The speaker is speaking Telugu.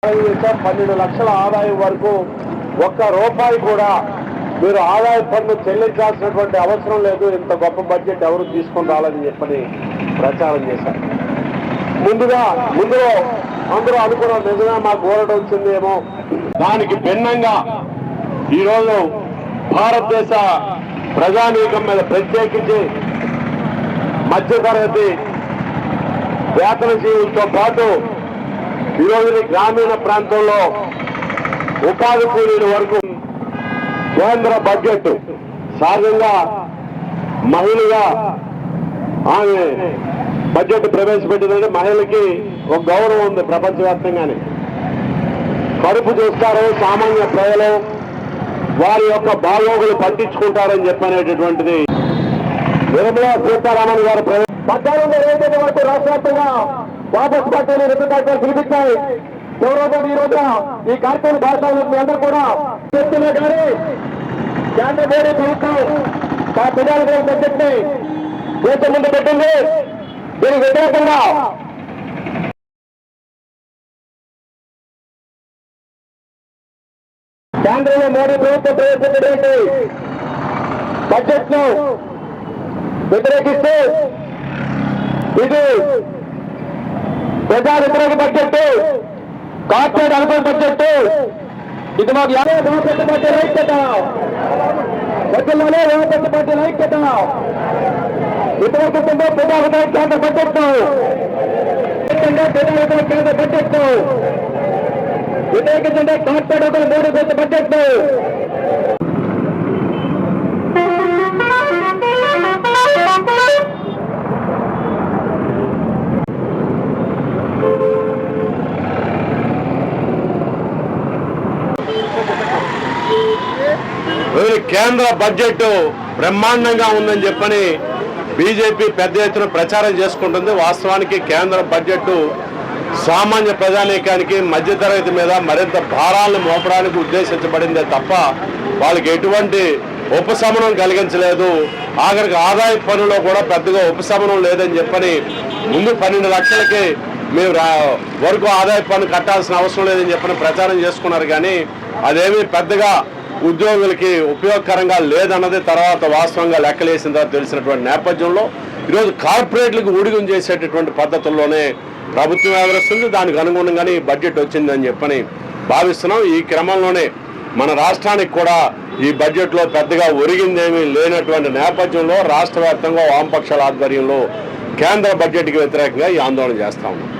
12 లక్షల ఆదాయం వరకు ఒక్క రూపాయి కూడా మీరు ఆదాయ పన్ను చెల్లించాల్సినటువంటి అవసరం లేదు. ఇంత గొప్ప బడ్జెట్ ఎవరు తీసుకొని రాలని చెప్పని ప్రచారం చేశారు. ముందులో అందరూ అనుకున్న నిజంగా మాకు ఊరట వచ్చిందేమో. దానికి భిన్నంగా ఈరోజు భారతదేశ ప్రజానీకం మీద ప్రత్యేకించి మధ్యతరగతి వేతన జీవులతో పాటు ఈరోజు గ్రామీణ ప్రాంతంలో ఉపాధి కూలీల వరకు కేంద్ర బడ్జెట్ సహజంగా మహిళగా ఆమె బడ్జెట్ ప్రవేశపెట్టిందంటే మహిళకి ఒక గౌరవం ఉంది ప్రపంచవ్యాప్తంగానే. కడుపు చూస్తారు సామాన్య ప్రజలు, వారి యొక్క బాగోగులు పట్టించుకుంటారని చెప్పనేటటువంటిది నిర్మలా సీతారామన్ గారు 14 వరకు రాష్ట్ర వ్యాప్తంగా వాపస్ పార్టీలు రిప్రజెంటేటివ్ పిలిపించాయి. ఎవరోజు ఈ రోజు ఈ కార్యక్రమ భాషలు మీ అందరూ కూడా చేస్తున్నా కానీ కేంద్ర మోడీ ప్రభుత్వం ఆ ప్రజాల బడ్జెట్ ని దేశం ముందు పెట్టింది. దీనికి వ్యతిరేకంగా కేంద్రంలో మోడీ ప్రభుత్వం ప్రవేశపెట్టినటువంటి బడ్జెట్ ను వ్యతిరేకిస్తూ ఇది ప్రజా వ్యతిరేక బడ్జెట్, కార్పొరేట్ అనుకూల బడ్జెట్. ఇది మాకు యాభై వామపక్ష పార్టీల ఐక్యత, ప్రజల్లోనే వామపక్ష పార్టీల ఐక్యత. వ్యతిరేకిస్తుంటే ప్రజా వ్యతిరేక కేంద్ర బడ్జెట్, ప్రజా వ్యతిరేక కేంద్ర బడ్జెట్, వ్యతిరేకిస్తుంటే కార్పొరేట్ అనుకూల మోడీ ప్రభుత్వ బడ్జెట్. కేంద్ర బడ్జెట్ బ్రహ్మాండంగా ఉందని చెప్పని బీజేపీ పెద్ద ఎత్తున ప్రచారం చేసుకుంటుంది. వాస్తవానికి కేంద్ర బడ్జెట్ సామాన్య ప్రజానీకానికి మధ్యతరగతి మీద మరింత భారాలను మోపడానికి ఉద్దేశించబడిందే తప్ప వాళ్ళకి ఎటువంటి ఉపశమనం కలిగించలేదు. ఆఖరికి ఆదాయ పన్నులో కూడా పెద్దగా ఉపశమనం లేదని చెప్పని ముందు 12 లక్షలకి మేము వరకు ఆదాయ పన్ను కట్టాల్సిన అవసరం లేదని చెప్పని ప్రచారం చేసుకున్నారు. కానీ అదేమీ పెద్దగా ఉద్యోగులకి ఉపయోగకరంగా లేదన్నది తర్వాత వాస్తవంగా లెక్కలేసిన తర్వాత తెలిసినటువంటి నేపథ్యంలో ఈరోజు కార్పొరేట్లకు ఊడిగం చేసేటటువంటి పద్ధతుల్లోనే ప్రభుత్వం వ్యవహరిస్తుంది. దానికి అనుగుణంగానే ఈ బడ్జెట్ వచ్చిందని చెప్పని భావిస్తున్నాం. ఈ క్రమంలోనే మన రాష్ట్రానికి కూడా ఈ బడ్జెట్లో పెద్దగా ఒరిగిందేమీ లేనటువంటి నేపథ్యంలో రాష్ట్ర వ్యాప్తంగా వామపక్షాల ఆధ్వర్యంలో కేంద్ర బడ్జెట్కి వ్యతిరేకంగా ఈ ఆందోళన చేస్తా ఉన్నాం.